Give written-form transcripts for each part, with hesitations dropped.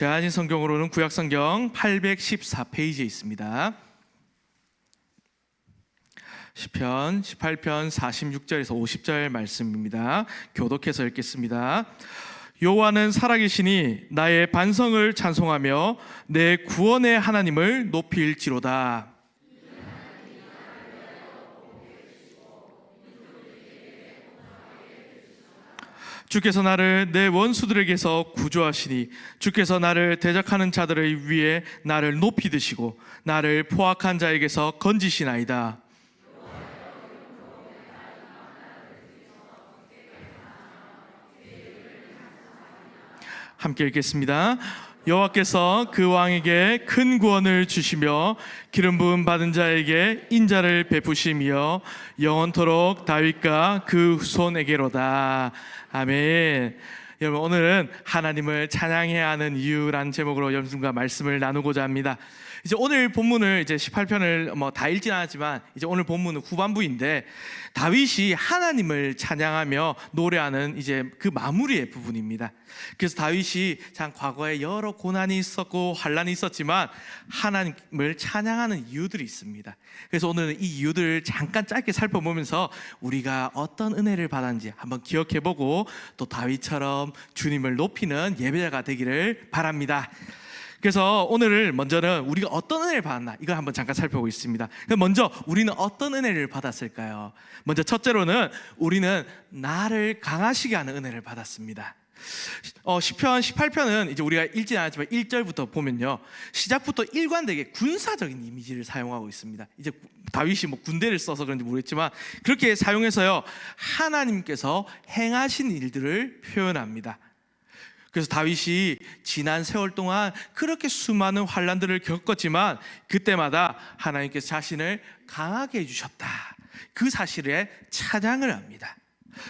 제가 가진 성경으로는 구약성경 814페이지에 있습니다. 시편 18편 46절에서 50절 말씀입니다. 교독해서 읽겠습니다. 여호와는 살아계시니 나의 반성을 찬송하며 내 구원의 하나님을 높일지로다. 주께서 나를 내 원수들에게서 구조하시니 주께서 나를 대적하는 자들의 위에 나를 높이 드시고 나를 포악한 자에게서 건지시나이다. 함께 읽겠습니다. 여호와께서 그 왕에게 큰 구원을 주시며 기름 부음 받은 자에게 인자를 베푸시며 영원토록 다윗과 그 후손에게로다. 아멘. 여러분, 오늘은 하나님을 찬양해야 하는 이유라는 제목으로 여러분과 말씀을 나누고자 합니다. 이제 오늘 본문을 이제 18편을 다 읽진 않았지만 이제 오늘 본문은 후반부인데 다윗이 하나님을 찬양하며 노래하는 이제 그 마무리의 부분입니다. 그래서 다윗이 참 과거에 여러 고난이 있었고 환란이 있었지만 하나님을 찬양하는 이유들이 있습니다. 그래서 오늘은 이 이유들을 잠깐 짧게 살펴보면서 우리가 어떤 은혜를 받았는지 한번 기억해보고 또 다윗처럼 주님을 높이는 예배자가 되기를 바랍니다. 그래서 오늘 먼저는 우리가 어떤 은혜를 받았나 이걸 한번 잠깐 살펴보겠습니다. 먼저 우리는 어떤 은혜를 받았을까요? 먼저 첫째로는 우리는 나를 강하시게 하는 은혜를 받았습니다. 시편 18편은 이제 우리가 읽지 않았지만 1절부터 보면요, 시작부터 일관되게 군사적인 이미지를 사용하고 있습니다. 이제 다윗이 군대를 써서 그런지 모르겠지만 그렇게 사용해서요, 하나님께서 행하신 일들을 표현합니다. 그래서 다윗이 지난 세월 동안 그렇게 수많은 환난들을 겪었지만 그때마다 하나님께서 자신을 강하게 해주셨다, 그 사실에 찬양을 합니다.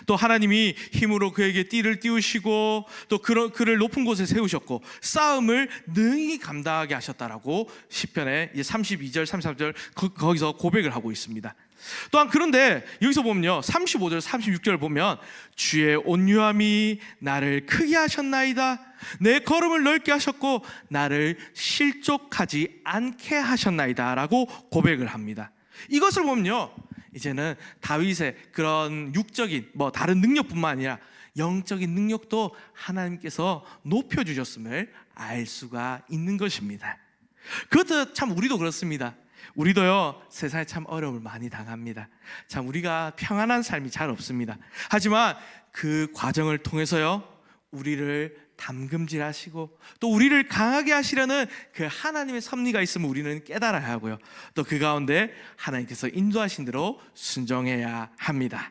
또 하나님이 힘으로 그에게 띠를 띄우시고 또 그를 높은 곳에 세우셨고 싸움을 능히 감당하게 하셨다라고 시편의 32절 33절 거기서 고백을 하고 있습니다. 또한 그런데 여기서 보면요, 35절 36절 보면 주의 온유함이 나를 크게 하셨나이다, 내 걸음을 넓게 하셨고 나를 실족하지 않게 하셨나이다 라고 고백을 합니다. 이것을 보면요, 이제는 다윗의 그런 육적인 다른 능력뿐만 아니라 영적인 능력도 하나님께서 높여주셨음을 알 수가 있는 것입니다. 그것도 참 우리도 그렇습니다. 우리도요, 세상에 참 어려움을 많이 당합니다. 참 우리가 평안한 삶이 잘 없습니다. 하지만 그 과정을 통해서요, 우리를 담금질하시고 또 우리를 강하게 하시려는 그 하나님의 섭리가 있음을 우리는 깨달아야 하고요, 또 그 가운데 하나님께서 인도하신 대로 순종해야 합니다.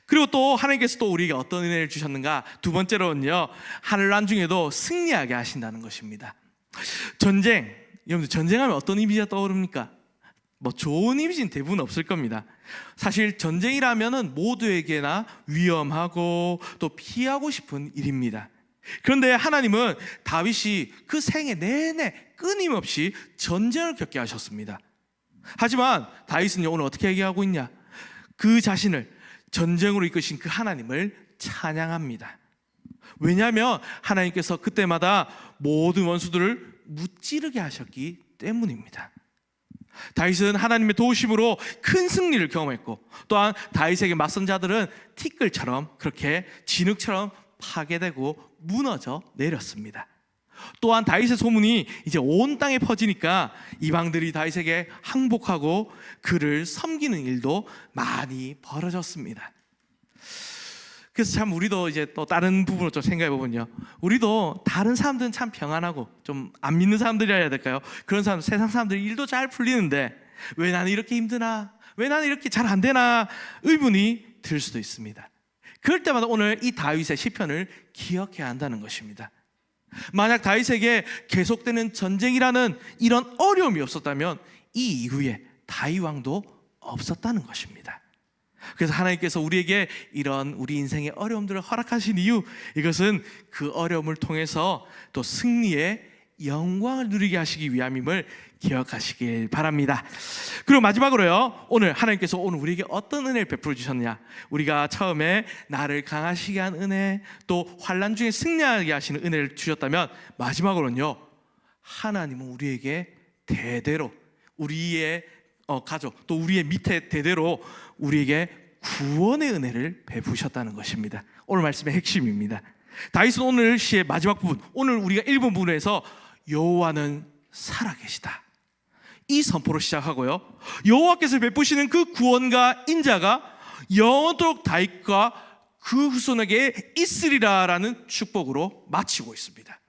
그리고 또 하나님께서 또 우리에게 어떤 은혜를 주셨는가, 두 번째로는요, 환난 중에도 승리하게 하신다는 것입니다. 여러분들 전쟁하면 어떤 이미지가 떠오릅니까? 좋은 이미지는 대부분 없을 겁니다. 사실 전쟁이라면은 모두에게나 위험하고 또 피하고 싶은 일입니다. 그런데 하나님은 다윗이 그 생애 내내 끊임없이 전쟁을 겪게 하셨습니다. 하지만 다윗은 오늘 어떻게 얘기하고 있냐? 그 자신을 전쟁으로 이끄신 그 하나님을 찬양합니다. 왜냐하면 하나님께서 그때마다 모든 원수들을 무찌르게 하셨기 때문입니다. 다윗은 하나님의 도우심으로 큰 승리를 경험했고, 또한 다윗에게 맞선 자들은 티끌처럼 그렇게 진흙처럼 파괴되고 무너져 내렸습니다. 또한 다윗의 소문이 이제 온 땅에 퍼지니까 이방들이 다윗에게 항복하고 그를 섬기는 일도 많이 벌어졌습니다. 그래서 참 우리도 이제 또 다른 부분을 좀 생각해 보면요, 우리도 다른 사람들은 참 평안하고 좀 안 믿는 사람들이라 해야 될까요? 그런 사람, 세상 사람들 일도 잘 풀리는데 왜 나는 이렇게 힘드나, 왜 나는 이렇게 잘 안 되나 의문이 들 수도 있습니다. 그럴 때마다 오늘 이 다윗의 시편을 기억해야 한다는 것입니다. 만약 다윗에게 계속되는 전쟁이라는 이런 어려움이 없었다면 이 이후에 다윗 왕도 없었다는 것입니다. 그래서 하나님께서 우리에게 이런 우리 인생의 어려움들을 허락하신 이유, 이것은 그 어려움을 통해서 또 승리의 영광을 누리게 하시기 위함임을 기억하시길 바랍니다. 그리고 마지막으로요, 오늘 하나님께서 오늘 우리에게 어떤 은혜를 베풀어 주셨느냐, 우리가 처음에 나를 강하시게 한 은혜, 또 환난 중에 승리하게 하시는 은혜를 주셨다면, 마지막으로는요, 하나님은 우리에게 대대로 우리의 가족, 또 우리의 밑에 대대로 우리에게 구원의 은혜를 베푸셨다는 것입니다. 오늘 말씀의 핵심입니다. 다윗은 오늘 시의 마지막 부분, 오늘 우리가 읽은 부분에서 여호와는 살아계시다, 이 선포로 시작하고요, 여호와께서 베푸시는 그 구원과 인자가 영원토록 다윗과 그 후손에게 있으리라라는 축복으로 마치고 있습니다.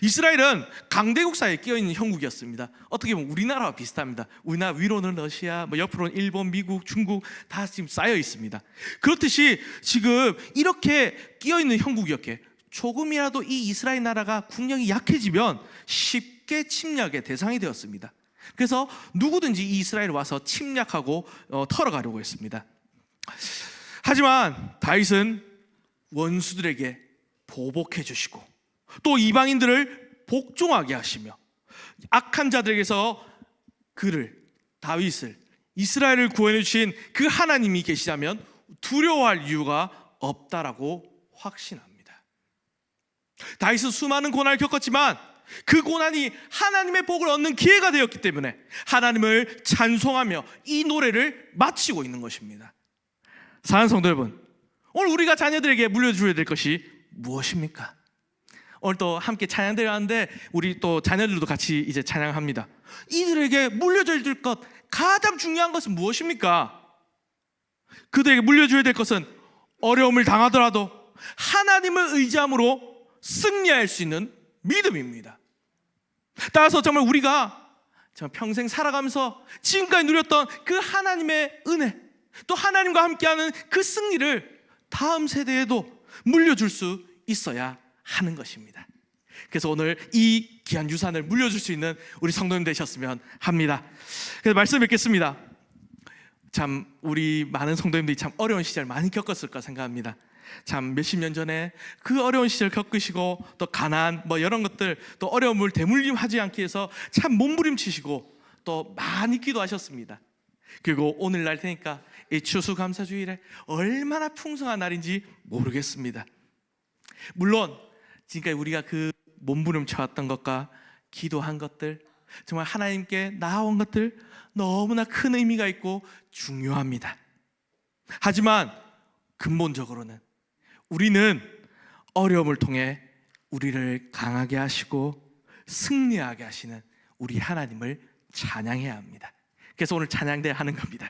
이스라엘은 강대국 사이에 끼어있는 형국이었습니다. 어떻게 보면 우리나라와 비슷합니다. 우리나라 위로는 러시아, 옆으로는 일본, 미국, 중국 다 지금 쌓여 있습니다. 그렇듯이 지금 이렇게 끼어있는 형국이었기에 조금이라도 이 이스라엘 나라가 국력이 약해지면 쉽게 침략의 대상이 되었습니다. 그래서 누구든지 이 이스라엘에 와서 침략하고 털어가려고 했습니다. 하지만 다윗은 원수들에게 보복해 주시고 또 이방인들을 복종하게 하시며 악한 자들에게서 다윗을, 이스라엘을 구원해 주신 그 하나님이 계시다면 두려워할 이유가 없다라고 확신합니다. 다윗은 수많은 고난을 겪었지만 그 고난이 하나님의 복을 얻는 기회가 되었기 때문에 하나님을 찬송하며 이 노래를 마치고 있는 것입니다. 사랑하는 성도 여러분, 오늘 우리가 자녀들에게 물려줘야 될 것이 무엇입니까? 오늘 또 함께 찬양대회 하는데 우리 또 자녀들도 같이 이제 찬양합니다. 이들에게 물려줘야 될 것, 가장 중요한 것은 무엇입니까? 그들에게 물려줘야 될 것은 어려움을 당하더라도 하나님을 의지함으로 승리할 수 있는 믿음입니다. 따라서 정말 우리가 평생 살아가면서 지금까지 누렸던 그 하나님의 은혜, 또 하나님과 함께하는 그 승리를 다음 세대에도 물려줄 수 있어야 하는 것입니다. 그래서 오늘 이 귀한 유산을 물려줄 수 있는 우리 성도님 되셨으면 합니다. 그래서 말씀 뵙겠습니다. 참 우리 많은 성도님들이 참 어려운 시절 많이 겪었을 까 생각합니다. 참 몇십 년 전에 그 어려운 시절 겪으시고 또 가난 이런 것들, 또 어려움을 대물림하지 않기 위해서 참 몸부림치시고 또 많이 기도하셨습니다. 그리고 오늘날 되니까 이 추수감사주일에 얼마나 풍성한 날인지 모르겠습니다. 물론 지금까지 우리가 그 몸부림쳐왔던 것과 기도한 것들, 정말 하나님께 나아온 것들 너무나 큰 의미가 있고 중요합니다. 하지만 근본적으로는 우리는 어려움을 통해 우리를 강하게 하시고 승리하게 하시는 우리 하나님을 찬양해야 합니다. 그래서 오늘 찬양대회 하는 겁니다.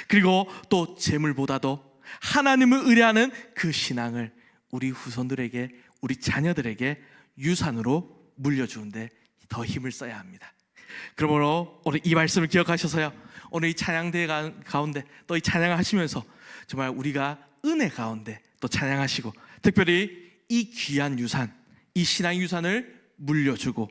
그리고 또 재물보다도 하나님을 의뢰하는 그 신앙을 우리 후손들에게, 우리 자녀들에게 유산으로 물려주는데 더 힘을 써야 합니다. 그러므로 오늘 이 말씀을 기억하셔서요, 오늘 이 찬양대회 가운데 또 이 찬양을 하시면서 정말 우리가 은혜 가운데 또 찬양하시고, 특별히 이 귀한 유산, 이 신앙 유산을 물려주고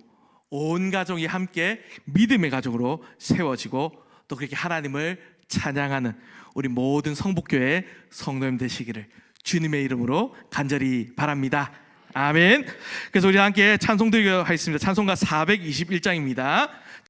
온 가족이 함께 믿음의 가족으로 세워지고 또 그렇게 하나님을 찬양하는 우리 모든 성북교회 성도님 되시기를 주님의 이름으로 간절히 바랍니다. 아멘. 그래서 우리 함께 찬송 드리도록 하겠습니다. 찬송가 421장입니다.